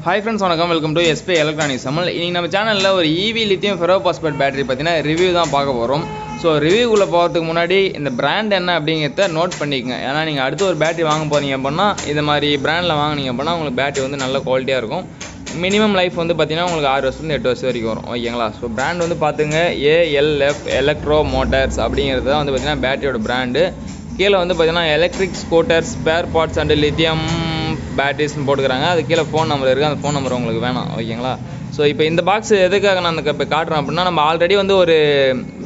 Hi friends, welcome to SP Electronics Channel. In our channel, ஒரு EV lithium ferrous phosphate battery பத்தின review தான் பார்க்க போறோம். So ரிவ்யூக்குள்ள போகிறதுக்கு முன்னாடி இந்த பிராண்ட் என்ன அப்படிங்கிறத நோட் பண்ணிக்கங்க. ஏன்னா நீங்கள் அடுத்து ஒரு பேட்டரி வாங்க போறீங்க அப்படின்னா இது மாதிரி பிராண்டில் வாங்கினீங்க அப்படின்னா உங்களுக்கு பேட்டரி வந்து நல்ல குவாலிட்டியாக இருக்கும். மினிமம் லைஃப் வந்து பார்த்தீங்கன்னா உங்களுக்கு 6 வருஷத்துலேருந்து 8 வருஷம் வரைக்கும் வரும். ஓகேங்களா? ஸோ பிராண்ட் வந்து பார்த்துங்க ALF எலக்ட்ரோ மோட்டார்ஸ் அப்படிங்கிறது தான் வந்து பார்த்தீங்கன்னா பேட்டரியோட பிராண்டு. கீழே வந்து பார்த்தீங்கன்னா electric scooters spare parts and lithium பேட்டரிஸ்னு போட்டுக்கிறாங்க. அது கீழே ஃபோன் நம்பர் இருக்குது. அந்த ஃபோன் நம்பர் உங்களுக்கு வேணாம். ஓகேங்களா? ஸோ இப்போ இந்த பாக்ஸ் எதுக்காக நான் இப்போ காட்டுறேன் அப்படின்னா நம்ம ஆல்ரெடி வந்து ஒரு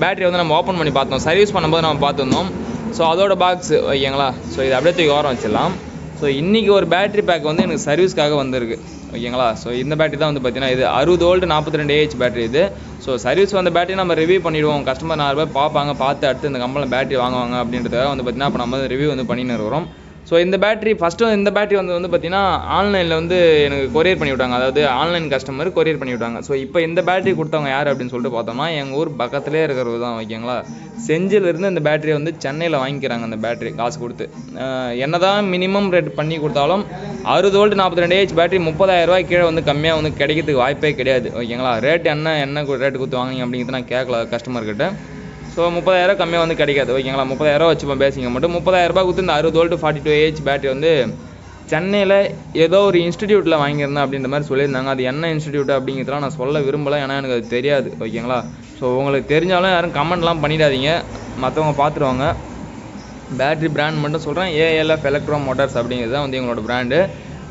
பேட்டரி வந்து நம்ம ஓப்பன் பண்ணி பார்த்தோம். சர்வீஸ் பண்ணும்போது நம்ம பார்த்துருந்தோம். ஸோ அதோட பாக்ஸ். ஓகேங்களா? ஸோ இது அப்படியே தூக்கி ஓரம் வச்சிடலாம். ஸோ இன்றைக்கி ஒரு பேட்டரி பேக் வந்து எனக்கு சர்வீஸ்க்காக வந்திருக்கு. ஓகேங்களா? ஸோ இந்த பேட்டரி தான் வந்து பார்த்தீங்கன்னா இது 60 வோல்ட் 42 AH பேட்டரி இது. ஸோ சர்வீஸ் வந்த பேட்டரி நம்ம ரிவ்யூ பண்ணிவிடுவோம். கஸ்டமர் 4 பேர் பார்ப்பாங்க, பார்த்து அடுத்து இந்த கம்பெனியில் பேட்டரி வாங்குவாங்க அப்படின்றதுக்காக வந்து பார்த்தீங்கன்னா இப்போ நம்ம ரிவ்யூ வந்து பண்ணின்னு இருக்கிறோம். ஸோ இந்த பேட்டரி ஃபஸ்ட்டு இந்த பேட்டரி வந்து பார்த்தீங்கன்னா ஆன்லைனில் வந்து எனக்கு கொரியர் பண்ணி விட்டாங்க. அதாவது ஆன்லைன் கஸ்டமர் கொரியர் பண்ணி விட்டாங்க. ஸோ இப்போ இந்த பேட்டரி கொடுத்தவங்க யார் அப்படின்னு சொல்லிட்டு பார்த்தோம்னா எங்கள் ஊர் பக்கத்துலேயே இருக்கிறது தான். ஓகேங்களா? செஞ்சிலிருந்து இந்த பேட்டரியை வந்து சென்னையில் வாங்கிக்கிறாங்க. அந்த பேட்டரி காசு கொடுத்து என்ன தான் மினிமம் ரேட் பண்ணி கொடுத்தாலும் 60 வோல்ட் 42 AH பேட்டரி 30,000 ரூபாய் கீழே வந்து கம்மியாக வந்து கிடைக்கிறதுக்கு வாய்ப்பே கிடையாது. ஓகேங்களா? ரேட் என்ன ரேட்டு கொடுத்து வாங்கிங்க அப்படிங்கிறது நான் கேட்கல கஸ்டமர்கிட்ட. ஸோ 30,000 கம்மியாக வந்து கிடைக்காது. ஓகேங்களா? 30,000 வச்சுப்போம் பேசிங்க மட்டும். 30,000 ரூபாய் கொடுத்து இந்த 60 வோல்ட் 42 AH பேட்டரி வந்து சென்னையில் ஏதோ ஒரு இன்ஸ்டிடியூட்டில் வாங்கியிருந்தேன் அப்படின்ற மாதிரி சொல்லியிருந்தாங்க. அது என்ன இன்ஸ்டிடியூட் அப்படிங்கிறதுலாம் நான் சொல்ல விரும்பலை. ஏன்னா எனக்கு அது தெரியாது. ஓகேங்களா? ஸோ உங்களுக்கு தெரிஞ்சாலும் யாரும் கமெண்ட்லாம் பண்ணிடாதீங்க, மற்றவங்க பார்த்துருவாங்க. பேட்டரி பிராண்ட் மட்டும் சொல்கிறேன். ALF எலக்ட்ரோ மோட்டார்ஸ் அப்படிங்கிறது தான் வந்து எங்களோட பிராண்டு.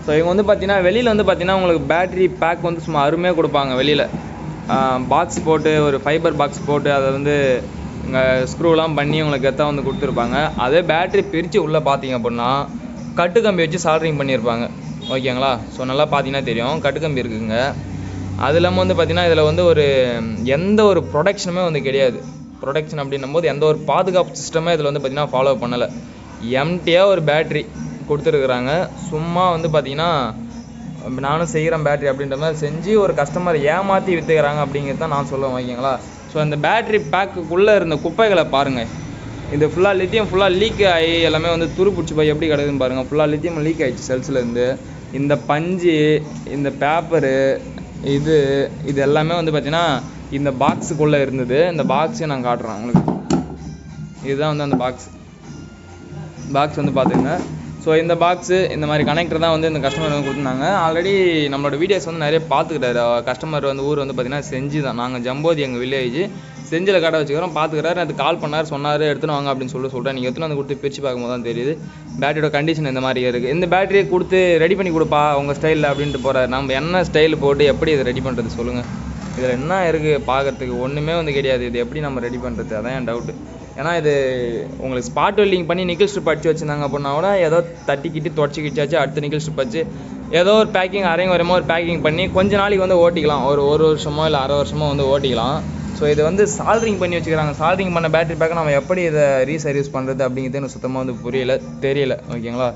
ஸோ இவங்க வந்து பார்த்தீங்கன்னா வெளியில் வந்து பார்த்தீங்கன்னா உங்களுக்கு பேட்டரி பேக் வந்து சும்மா அருமையாக கொடுப்பாங்க. வெளியில் பாக்ஸ் போட்டு ஒரு ஃபைபர் பாக்ஸ் போட்டு அதை வந்து இங்கே ஸ்க்ரூலாம் பண்ணி உங்களுக்கு கெத்தாக வந்து கொடுத்துருப்பாங்க. அதே பேட்டரி பிரித்து உள்ளே பார்த்தீங்க அப்படின்னா கட்டுக்கம்பி வச்சு சால்ட்ரிங் பண்ணியிருப்பாங்க. ஓகேங்களா? ஸோ நல்லா பார்த்தீங்கன்னா தெரியும் கட்டுக்கம்பி இருக்குங்க. அது இல்லாமல் வந்து பார்த்திங்கன்னா இதில் வந்து ஒரு எந்த ஒரு ப்ரொடக்ஷனுமே வந்து கிடையாது. ப்ரொடக்ஷன் அப்படின்னும் போது எந்த ஒரு பாதுகாப்பு சிஸ்டமே இதில் வந்து பார்த்திங்கன்னா ஃபாலோ பண்ணலை. எம்டியாக ஒரு பேட்ரி கொடுத்துருக்குறாங்க. சும்மா வந்து பார்த்திங்கன்னா நானும் செய்கிறேன் பேட்டரி அப்படின்ற மாதிரி செஞ்சு ஒரு கஸ்டமர் ஏமாற்றி விற்றுக்கிறாங்க அப்படிங்கிறது தான் நான் சொல்லுவேன். ஓகேங்களா? ஸோ அந்த பேட்டரி பேக்குக்குள்ளே இருந்த குப்பைகளை பாருங்கள். இது ஃபுல்லாக லித்தியம் ஃபுல்லாக லீக் ஆகி எல்லாமே வந்து துரு பிடிச்சி போய் எப்படி கிடக்குதுன்னு பாருங்கள். ஃபுல்லாக லித்தியம் லீக் ஆகிடுச்சு செல்ஸ்லேருந்து. இந்த பஞ்சு, இந்த பேப்பரு, இது எல்லாமே வந்து பார்த்திங்கன்னா இந்த பாக்ஸுக்குள்ளே இருந்தது. இந்த பாக்ஸையும் நான் காட்டுறேன் உங்களுக்கு. இதுதான் வந்து அந்த பாக்ஸ் வந்து பார்த்துங்க. ஸோ இந்த பாக்ஸு இந்த மாதிரி கனெக்டர் தான் வந்து இந்த கஸ்டமர் வந்து கொடுத்துருந்தாங்க. ஆல்ரெடி நம்மளோட வீடியோஸ் வந்து நிறைய பார்த்துக்கிட்டாரு. கஸ்டமர் வந்து ஊர் வந்து பார்த்திங்கன்னா செஞ்சு தான். நாங்கள் ஜம்போதி எங்கள் வில்லேஜ் செஞ்சில் கடை வச்சுக்கிறோம். பார்த்துக்கிறாரு. அது கால் பண்ணார், சொன்னார் எடுத்துன்னு வாங்க அப்படின்னு சொல்லிட்டு நீங்கள் எடுத்துன்னு வந்து கொடுத்து பிரித்து பார்க்கும்போது தான் தெரியுது பேட்டரியோட கண்டிஷன் இந்த மாதிரி இருக்குது. இந்த பேட்டரியை கொடுத்து ரெடி பண்ணி கொடுப்பா உங்கள் ஸ்டைலில் அப்படின்ட்டு போகிறார். நம்ம என்ன ஸ்டைல் போட்டு எப்படி இதை ரெடி பண்ணுறது சொல்லுங்கள்? இதில் என்ன இருக்குது பார்க்குறதுக்கு? ஒன்றுமே வந்து கிடையாது. இது எப்படி நம்ம ரெடி பண்ணுறது? அதான் என் டவுட்டு. ஏன்னா இது உங்களுக்கு ஸ்பாட் வெல்டிங் பண்ணி நிக்கல் ஸ்ட்ரிப் அடிச்சு வச்சுருந்தாங்க அப்படின்னா கூட ஏதோ தட்டிக்கிட்டு தொடச்சிக்கிட்டாச்சு அடுத்த நிக்கல் ஸ்ட்ரிப் வச்சு ஏதோ ஒரு பேக்கிங் அரைங்க வரமோ ஒரு பேக்கிங் பண்ணி கொஞ்ச நாளைக்கு வந்து ஓட்டிக்கலாம். ஒரு வருஷமோ இல்லை 1/2 வருஷமோ வந்து ஓட்டிக்கலாம். ஸோ இது வந்து சால்ட்ரிங் பண்ணி வச்சுக்கிறாங்க. சால்ட்ரிங் பண்ண பேட்டரி பேக்கை நம்ம எப்படி இதை ரீசர்வீஸ் பண்ணுறது அப்படிங்கிறது எனக்கு சுத்தமாக வந்து தெரியல. ஓகேங்களா?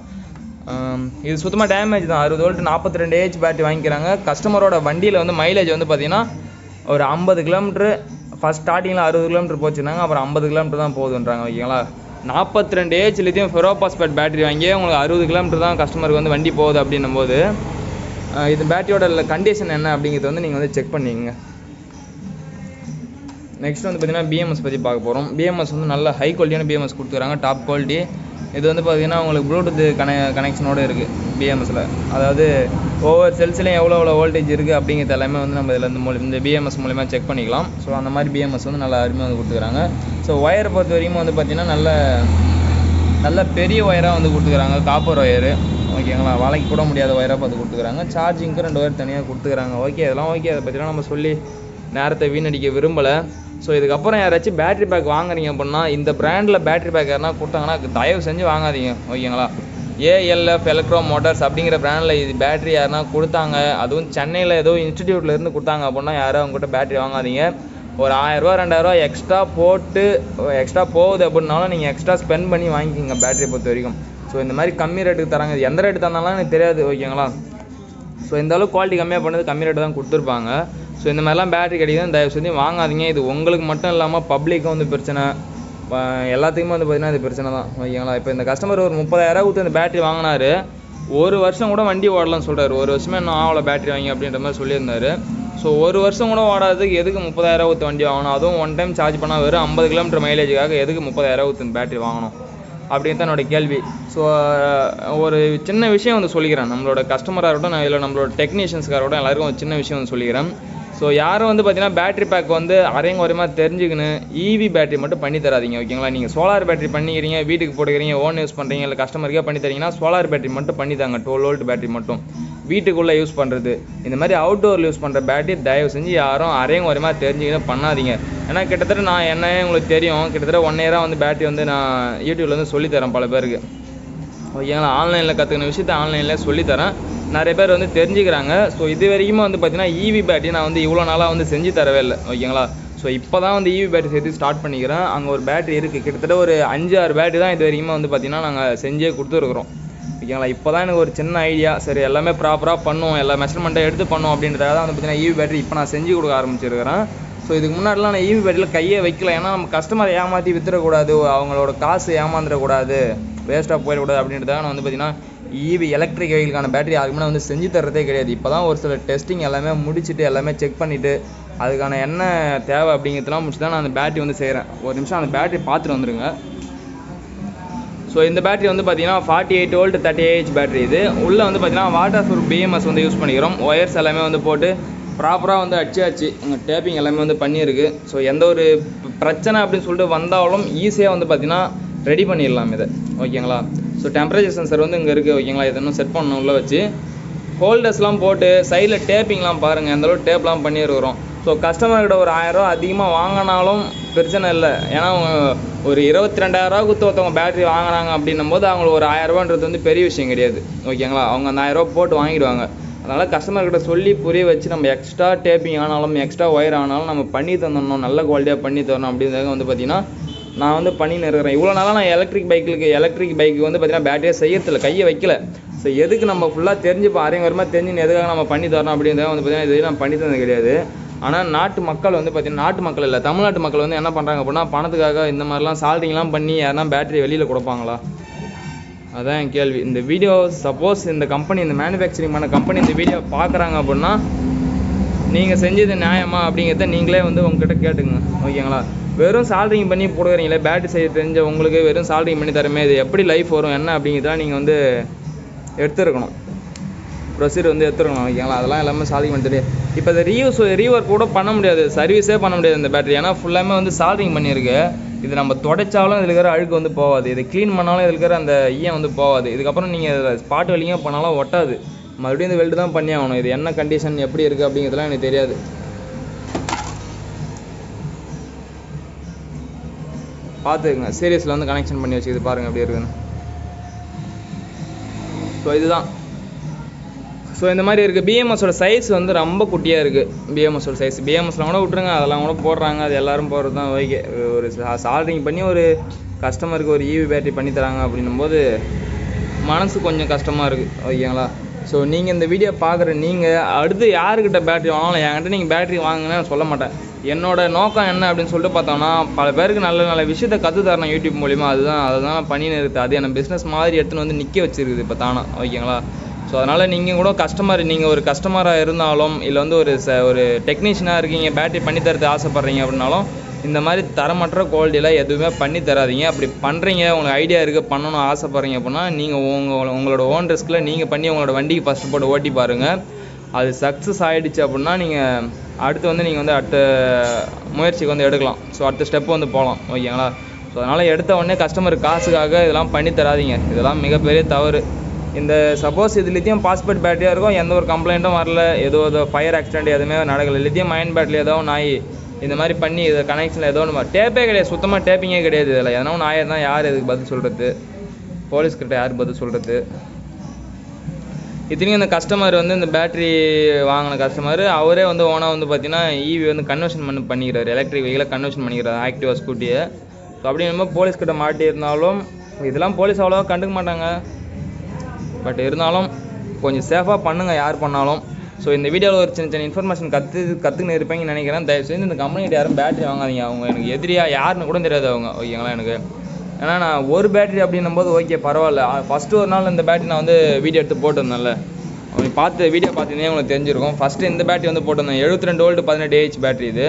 இது சுத்தமாக டேமேஜ் தான். 60 வோல்ட் 42 AH பேட்டரி வாங்கிக்கிறாங்க. கஸ்டமரோட வண்டியில் வந்து மைலேஜ் வந்து பார்த்திங்கன்னா ஒரு 50 கிலோமீட்ரு. ஃபஸ்ட் ஸ்டார்டிங்கில் 60 கிலோமீட்டர் போச்சுருந்தாங்க. அப்புறம் 50 கிலோமீட்டர் தான் போகுதுன்றாங்க. ஓகேங்களா? 42 AH lithium ferro phosphate battery வாங்கி உங்களுக்கு 60 கிலோமீட்டர் தான் கஸ்டமருக்கு வந்து வண்டி போகுது அப்படின்னும் போது இது பேட்டரியோட கண்டிஷன் என்ன அப்படிங்கிறது வந்து நீங்கள் வந்து செக் பண்ணிக்கங்க. நெக்ஸ்ட் வந்து பார்த்திங்கன்னா BMS பற்றி பார்க்க போகிறோம். BMS வந்து நல்ல ஹை குவாலிட்டியான BMS கொடுத்துக்கிறாங்க. Top quality. இது வந்து பார்த்திங்கன்னா உங்களுக்கு ப்ளூடூத் கனெக்ஷனோடு இருக்குது BMSல. அதாவது ஒவ்வொரு செல்ஸ்லையும் எவ்வளோ வோல்டேஜ் இருக்குது அப்படிங்கிறது எல்லாமே வந்து நம்ம இதில் இந்த BMS மூலிமா செக் பண்ணிக்கலாம். ஸோ அந்த மாதிரி BMS வந்து நல்லா அருமையாக வந்து கொடுத்துக்கிறாங்க. ஸோ ஒயரை பொறுத்த வரைக்கும் வந்து பார்த்திங்கன்னா நல்ல பெரிய ஒயராக வந்து கொடுத்துக்கிறாங்க. Copper wire. ஓகேங்களா? வலைக்கு கூட முடியாத ஒயராக பார்த்து கொடுத்துக்கிறாங்க. சார்ஜிங்க்கு 2 ஒயர் தனியாக கொடுத்துக்கிறாங்க. ஓகே, அதெல்லாம் ஓகே. அதை பற்றிலாம் நம்ம சொல்லி நேரத்தை வீணடிக்க விரும்பலை. ஸோ இதுக்கப்புறம் யாராச்சும் பேட்டரி பேக் வாங்குறீங்க அப்படின்னா இந்த பிராண்டில் பேட்டரி பேக் யாருன்னா கொடுத்தாங்கன்னா தயவு செஞ்சு வாங்காதீங்க. ஓகேங்களா? ALF எலக்ட்ரோ மோட்டார்ஸ் அப்படிங்கிற பிராண்டில் இது பேட்டரி யாருன்னா கொடுத்தாங்க, அதுவும் சென்னையில் ஏதோ இன்ஸ்டிடியூட்டில் இருந்து கொடுத்தாங்க அப்படின்னா யாரும் அவங்ககிட்ட பேட்டரி வாங்காதீங்க. ஒரு 1000 ரூபா 2000 ரூபா எக்ஸ்ட்ரா போகுது அப்படின்னாலும் நீங்கள் எக்ஸ்ட்ரா ஸ்பெண்ட் பண்ணி வாங்கிக்கிங்க பேட்டரியை பொறுத்த வரைக்கும். ஸோ இந்த மாதிரி கம்மி ரேட்டுக்கு தராங்க. எந்த ரேட்டு தந்தாலும் எனக்கு தெரியாது. ஓகேங்களா? ஸோ இந்த அளவுக்கு குவாலிட்டி கம்மியாக பண்ணது கம்மி ரேட்டு தான் கொடுத்துருப்பாங்க. ஸோ இந்த மாதிரிலாம் பேட்டரி கிடைக்குது தயவு செஞ்சு வாங்காதீங்க. இது உங்களுக்கு மட்டும் இல்லாமல் பப்ளிக்கும் வந்து பிரச்சனை, எல்லாத்துக்குமே வந்து பார்த்திங்கன்னா இது பிரச்சனை தான். ஓகேங்களா? இப்போ இந்த கஸ்டமர் ஒரு 30,000 கொடுத்து இந்த பேட்டரி வாங்கினார். 1 வருஷம் கூட வண்டி ஓடலாம்னு சொல்கிறாரு. 1 வருஷமே இன்னும் ஆகலை பேட்டரி வாங்கி அப்படின்ற மாதிரி சொல்லியிருந்தாரு. ஸோ 1 வருஷம் கூட ஓடாததுக்கு எதுக்கு 30,000 ஊற்று வண்டி வாங்கணும்? அதுவும் ஒன் டைம் சார்ஜ் பண்ணால் வெறும் 50 கிலோமீட்டர் மைலேஜுக்காக எதுக்கு 30,000 ஊற்று பேட்டரி வாங்கணும் அப்படின்னு தான் என்னோடய கேள்வி. ஸோ ஒரு சின்ன விஷயம் வந்து சொல்லிக்கிறேன், நம்மளோட கஸ்டமராக இருக்கட்டும் இல்லை நம்மளோட டெக்னீஷியன்ஸ்க்காக இருக்கட்டும் எல்லாருக்கும் ஒரு சின்ன விஷயம் வந்து சொல்லிக்கிறேன். ஸோ யாரும் வந்து பார்த்தீங்கன்னா பேட்டரி பேக் வந்து அரையும் குறையமாக தெரிஞ்சுக்கணும் ஈவி பேட்டரி மட்டும் பண்ணி தராதிங்க, ஓகேங்களா? நீங்கள் சோலார் பேட்டரி பண்ணிக்கிறீங்க, வீட்டுக்கு போட்டுக்கிறீங்க, ஓன் யூஸ் பண்ணுறீங்க, இல்லை கஸ்டமருக்கே பண்ணி தரீங்கன்னா சோலார் பேட்டரி மட்டும் பண்ணி தாங்க. 12 வோல்ட் பேட்டரி மட்டும் வீட்டுக்குள்ளே யூஸ் பண்ணுறது. இந்த மாதிரி அவுட்டோரில் யூஸ் பண்ணுற பேட்டரி தயவு செஞ்சு யாரும் அரையும் குறையமாக தெரிஞ்சுக்கணும் பண்ணாதீங்க. ஏன்னா கிட்டத்தட்ட நான் என்னையே உங்களுக்கு தெரியும், கிட்டத்தட்ட 1 இயராக வந்து பேட்டரி வந்து நான் யூடியூப்ல வந்து சொல்லித்தரேன் பல பேருக்கு, ஓகேங்களா? ஆன்லைனில் கற்றுக்கின விஷயத்தை ஆன்லைனில் சொல்லித்தரேன், நிறைய பேர் வந்து தெரிஞ்சுக்கிறாங்க. ஸோ இது வரைக்கும் வந்து பார்த்தீங்கன்னா ஈவி பேட்டரி நான் வந்து இவ்வளோ நாளாக வந்து செஞ்சு தரவே இல்லை, ஓகேங்களா? ஸோ இப்போ தான் வந்து ஈவி பேட்டரி சேர்த்து ஸ்டார்ட் பண்ணிக்கிறேன். அங்கே ஒரு பேட்டரி இருக்குது, கிட்டத்தட்ட ஒரு 5-6 பேட்டரி தான் இது வரைக்கும் வந்து பார்த்திங்கன்னா நாங்கள் செஞ்சே கொடுத்துருக்குறோம், ஓகேங்களா? இப்போ தான் எனக்கு ஒரு சின்ன ஐடியா, சரி எல்லாமே ப்ராப்பராக பண்ணுவோம், எல்லா மெஷர்மெண்ட்டை எடுத்து பண்ணுவோம் அப்படின்றதாக தான் வந்து பார்த்தீங்கன்னா ஈவி பேட்டரி இப்போ நான் செஞ்சு கொடுக்க ஆரம்பிச்சிருக்கிறேன். ஸோ இதுக்கு முன்னாடிலாம் நான் ஈவி பேட்டரியில் கையே வைக்கல, ஏன்னா நம்ம கஸ்டமரை ஏமாற்றி வித்துடக்கூடாது, அவங்களோட காசு ஏமாந்துடக்கூடாது, வேஸ்ட்டாக போயிடக்கூடாது அப்படின்றதாக நான் வந்து பார்த்தீங்கன்னா ஈவி எலக்ட்ரிக் வெஹிக்கிளுக்கான பேட்டரி அதுக்கு முன்னாடி வந்து செஞ்சு தரதே கிடையாது. இப்போ தான் ஒரு சில டெஸ்டிங் எல்லாமே முடிச்சுட்டு எல்லாமே செக் பண்ணிவிட்டு அதுக்கான என்ன தேவை அப்படிங்கிறதுலாம் முடிச்சு தான் நான் அந்த பேட்டரி வந்து செய்கிறேன். ஒரு நிமிஷம் அந்த பேட்டரி பார்த்துட்டு வந்துடுங்க. ஸோ இந்த பேட்டரி வந்து பார்த்தீங்கன்னா 48 வோல்ட் 38H பேட்டரி. இது உள்ளே வந்து பார்த்தீங்கன்னா வாட்டர் ப்ரூஃப் BMS வந்து யூஸ் பண்ணிக்கிறோம். ஒயர்ஸ் எல்லாமே வந்து போட்டு ப்ராப்பராக வந்து அடிச்சாச்சு, உங்கள் டேப்பிங் எல்லாமே வந்து பண்ணியிருக்கு. ஸோ எந்த ஒரு பிரச்சனை அப்படின்னு சொல்லிட்டு வந்தாலும் ஈஸியாக வந்து பார்த்தீங்கன்னா ரெடி பண்ணிடலாம் இதை, ஓகேங்களா? ஸோ டெம்பரேச்சர் சென்சர் வந்து இங்கே இருக்குது, ஓகேங்களா? இதை இன்னும் செட் பண்ணணும் உள்ளே வச்சு. ஹோல்டர்ஸ்லாம் போட்டு சைடில் டேப்பிங்லாம் பாருங்கள் எந்தளவு டேப்லாம் பண்ணியிருக்கிறோம். ஸோ கஸ்டமர்கிட்ட ஒரு 1000 ரூபா அதிகமாக வாங்கினாலும் பிரச்சனை இல்லை, ஏன்னா ஒரு 22,000 கொடுத்து ஒருத்தவங்க பேட்டரி வாங்குறாங்க அப்படின்னும் போது அவங்களுக்கு ஒரு 1000 ரூபான்றது வந்து பெரிய விஷயம் கிடையாது, ஓகேங்களா? அவங்க அந்த 1000 ரூபா போட்டு வாங்கிடுவாங்க. அதனால் கஸ்டமர்கிட்ட சொல்லி புரிய வச்சு நம்ம எக்ஸ்ட்ரா டேப்பிங் ஆனாலும் எக்ஸ்ட்ரா ஒயர் ஆனாலும் நம்ம பண்ணி தந்துடணும், நல்ல குவாலிட்டியாக பண்ணி தரணும் அப்படின்றத வந்து பார்த்திங்கன்னா நான் வந்து பண்ணின்னு இருக்கிறேன். இவ்வளோ நாளாக நான் எலக்ட்ரிக் பைக்கு வந்து பார்த்தீங்கன்னா பேட்டரியாக செய்யறதில்ல, கையை வைக்கல. ஸோ எதுக்கு நம்ம ஃபுல்லாக தெரிஞ்சுப்போம், அரையும் வரமாக தெரிஞ்சுன்னு எதுக்காக நம்ம பண்ணி தரணும் அப்படின்றத வந்து பார்த்தீங்கன்னா இது நான் பண்ணி தந்தது கிடையாது. ஆனால் நாட்டு மக்கள் வந்து பார்த்தீங்கன்னா, நாட்டு மக்கள் இல்லை தமிழ்நாட்டு மக்கள் வந்து என்ன பண்ணுறாங்க அப்படின்னா பணத்துக்காக இந்த மாதிரிலாம் சால்ட்டிங்லாம் பண்ணி யாருன்னா பேட்டரி வெளியில் கொடுப்பாங்களா? அதான் என் கேள்வி. இந்த வீடியோ சப்போஸ் இந்த கம்பெனி, இந்த மேனுஃபேக்சரிங் பண்ண கம்பெனி இந்த வீடியோ பார்க்குறாங்க அப்படின்னா நீங்கள் செஞ்சது நியாயமா அப்படிங்கிறத நீங்களே வந்து உங்ககிட்ட கேட்டுங்க, ஓகேங்களா? வெறும் சால்ட்ரிங் பண்ணி போடுறீங்களே, பேட்டரி செய்ய தெரிஞ்ச உங்களுக்கு வெறும் சால்ட்ரிங் பண்ணி தரமே, இது எப்படி லைஃப் வரும் என்ன அப்படிங்கிறத நீங்கள் வந்து எடுத்துருக்கணும், ப்ரொசீஜர் வந்து எடுத்துருக்கணும், ஓகேங்களா? அதெல்லாம் எல்லாமே சால்ட்ரிங் பண்ணி தெரியும். இப்போ இந்த ரீஒர்க் கூட பண்ண முடியாது, சர்வீஸே பண்ண முடியாது இந்த பேட்டரி, ஏன்னா ஃபுல்லாமே வந்து சால்ட்ரிங் பண்ணியிருக்கு. இது நம்ம தொடச்சாலும் இதில் இருக்கிற அழுக்கு வந்து போகாது, இது க்ளீன் பண்ணாலும் இதில் இருக்கிற அந்த ஈயம் வந்து போகாது. இதுக்கப்புறம் நீங்கள் ஸ்பாட் வெல்டிங்காக பண்ணாலும் ஒட்டாது, மறுபடியும் இந்த வெல்டு தான் பண்ணி ஆகணும். இது என்ன கண்டிஷன் எப்படி இருக்குது அப்படிங்கிறதுலாம் எனக்கு தெரியாது. பார்த்துக்குங்க, சீரியஸில் வந்து கனெக்ஷன் பண்ணி வச்சுக்கிது பாருங்கள் எப்படி இருக்குதுன்னு. ஸோ இதுதான். ஸோ இந்த மாதிரி இருக்குது. பிஎம்எஸோட சைஸ் வந்து ரொம்ப குட்டியாக இருக்குது. பிஎம்எஸோட சைஸ் பிஎம்எஸ்லாம் கூட விட்ருங்க, அதெல்லாம் கூட போடுறாங்க, அது எல்லோரும் போடுறது தான் ஓகே. ஒரு சால்ட்ரிங் பண்ணி ஒரு கஸ்டமருக்கு ஒரு ஈவி பேட்டரி பண்ணி தராங்க அப்படின்னும் போது மனசு கொஞ்சம் கஷ்டமாக இருக்குது, ஓகேங்களா? ஸோ நீங்கள் இந்த வீடியோ பார்க்குற நீங்கள் அடுத்து யாருக்கிட்ட பேட்டரி வாங்கலாம், என்கிட்ட நீங்கள் பேட்டரி வாங்கினேன்னு நான் சொல்ல மாட்டேன். என்னோடய நோக்கம் என்ன அப்படின்னு சொல்லிட்டு பார்த்தோம்னா, பல பேருக்கு நல்ல நல்ல விஷயத்தை கற்றுத்தரணும் யூடியூப் மூலிமா. அதை தான் பண்ணின்னு இருக்குது. அது என்ன பிஸ்னஸ் மாதிரி எடுத்துன்னு வந்து நிற்க வச்சுருக்குது இப்போ தானா, ஓகேங்களா? ஸோ அதனால் நீங்கள் கூட நீங்கள் ஒரு கஸ்டமராக இருந்தாலும் இல்லை வந்து ஒரு டெக்னீஷியனாக இருக்கீங்க, பேட்டரி பண்ணித்தரது ஆசைப்பட்றீங்க அப்படின்னாலும் இந்த மாதிரி தரமற்ற குவாலிட்டியில் எதுவுமே பண்ணி தராதிங்க. அப்படி பண்ணுறீங்க, உங்களுக்கு ஐடியா இருக்குது, பண்ணணும்னு ஆசைப்பட்றீங்க அப்படின்னா நீங்கள் உங்களோட ஓன் ரிஸ்கில் நீங்கள் பண்ணி உங்களோட வண்டிக்கு ஃபஸ்ட்டு போட்டு ஓட்டி பாருங்கள். அது சக்ஸஸ் ஆகிடுச்சு அப்படின்னா நீங்கள் அடுத்து வந்து நீங்கள் வந்து அடுத்த முயற்சிக்கு வந்து எடுக்கலாம். ஸோ அடுத்த ஸ்டெப்பு வந்து போகலாம், ஓகேங்களா? ஸோ அதனால் எடுத்த உடனே கஸ்டமர் காசுக்காக இதெல்லாம் பண்ணி தராதிங்க, இதெல்லாம் மிகப்பெரிய தவறு. இந்த சப்போஸ் இது லித்தியம் பாஸ்பேட் பேட்டரியாக இருக்கும், எந்த ஒரு கம்ப்ளைண்ட்டும் வரல, ஏதோ ஃபயர் ஆக்சிடென்ட் எதுவுமே நடக்கலை. லித்தியம் அயன் பேட்டரி ஏதோ நாய் இந்த மாதிரி பண்ணி இதை கனெக்ஷனில் ஏதோ ஒன்று டேப்பே கிடையாது, சுத்தமாக டேப்பிங்கே கிடையாது. இதில் எதனா ஒன்று ஆயிருந்தால் யார் இதுக்கு பதில் சொல்கிறது? போலீஸ்கிட்ட யார் பதில் சொல்கிறது? இத்தனைக்கும் இந்த கஸ்டமர் வந்து இந்த பேட்டரி வாங்கின கஸ்டமர் அவரே வந்து ஓனாக வந்து பார்த்தீங்கன்னா ஈவி வந்து கன்வர்ஷன் பண்ணிக்கிறார், எலக்ட்ரிக் வெஹிக்கிளை கன்வர்ஷன் பண்ணிக்கிறார், ஆக்டிவா ஸ்கூட்டியை. ஸோ அப்படின்னும் போலீஸ்கிட்ட மாட்டியிருந்தாலும் இதெல்லாம் போலீஸ் அவ்வளோவா கண்டுக்க மாட்டாங்க. பட் இருந்தாலும் கொஞ்சம் சேஃபாக பண்ணுங்கள் யார் பண்ணாலும். ஸோ இந்த வீடியோவில் ஒரு சின்ன சின்ன இன்ஃபர்மேஷன் கற்றுன்னு இருப்பீங்கன்னு நினைக்கிறேன். தயவுசெய்து இந்த கம்பெனிகிட்ட யாரும் பேட்டரி வாங்காதீங்க, அவங்க எனக்கு எதிரியாக யாருன்னு கூட தெரியாது அவங்க, ஓகேங்களா? எனக்கு ஏன்னா நான் ஒரு பேட்டரி அப்படின்னும்போது ஓகே பரவாயில்ல. ஃபஸ்ட்டு ஒரு நாள் இந்த பேட்டரி நான் வந்து வீடியோ எடுத்து போட்டிருந்தேன்ல, பார்த்து வீடியோ பார்த்தீங்கன்னா உங்களுக்கு தெரிஞ்சிருக்கும். ஃபஸ்ட்டு இந்த பேட்டரி வந்து போட்டிருந்தேன் 72 வோல்ட் 18 Ah பேட்டரி இது.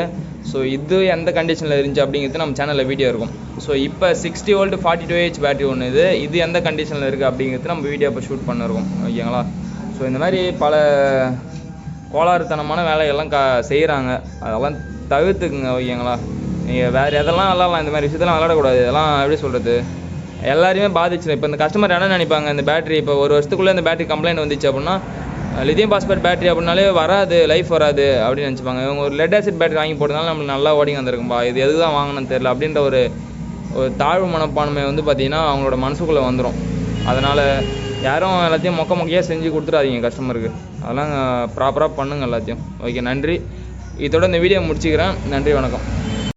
ஸோ இது எந்த கண்டிஷனில் இருந்துச்சு அப்படிங்கிறது நம்ம சேனலில் வீடியோ இருக்கும். ஸோ இப்போ 60 வோல்ட் 42 Ah பேட்டரி ஒன்று இது எந்த கண்டிஷனில் இருக்குது அப்படிங்கிறது நம்ம வீடியோ இப்போ ஷூட் பண்ணிருக்கோம் ஓகேங்களா. ஸோ இந்த மாதிரி பல கோளாறுத்தனமான வேலைகள்லாம் செய்கிறாங்க, அதெல்லாம் தவிர்த்துக்குங்க ஓகேங்களா. நீங்கள் வேறு எதெல்லாம் விளாட்லாம், இந்த மாதிரி விஷயத்தெல்லாம் விளாடக்கூடாது. இதெல்லாம் எப்படி சொல்கிறது, எல்லாரையுமே பாதிச்சிடும். இப்போ இந்த கஸ்டமர் என்ன நினைப்பாங்க, இந்த பேட்டரி இப்போ ஒரு வருஷத்துக்குள்ளே இந்த பேட்டரி கம்ப்ளைண்ட் வந்துச்சு அப்படின்னா லித்தியம் பாஸ்பேட் பேட்டரி அப்படின்னாலே வராது, லைஃப் வராது அப்படின்னு நினச்சிப்பாங்க. இவங்க ஒரு லெட் ஆசிட் பேட்டரி வாங்கி போட்டதுனால நம்மளுக்கு நல்லா ஓடிங்க வந்திருக்கும்பா, இது எது தான் வாங்கணும்னு தெரியல அப்படின்ற ஒரு தாழ்வு மனப்பான்மை வந்து பார்த்திங்கன்னா அவங்களோட மனசுக்குள்ளே வந்துடும். அதனால் யாரும் எல்லாத்தையும் மொக்கையாக செஞ்சு கொடுத்துடாதீங்க கஸ்டமருக்கு. அதெல்லாம் ப்ராப்பராக பண்ணுங்கள் எல்லாத்தையும். ஓகே, நன்றி. இதோட இந்த வீடியோ முடிச்சுக்கிறேன். நன்றி, வணக்கம்.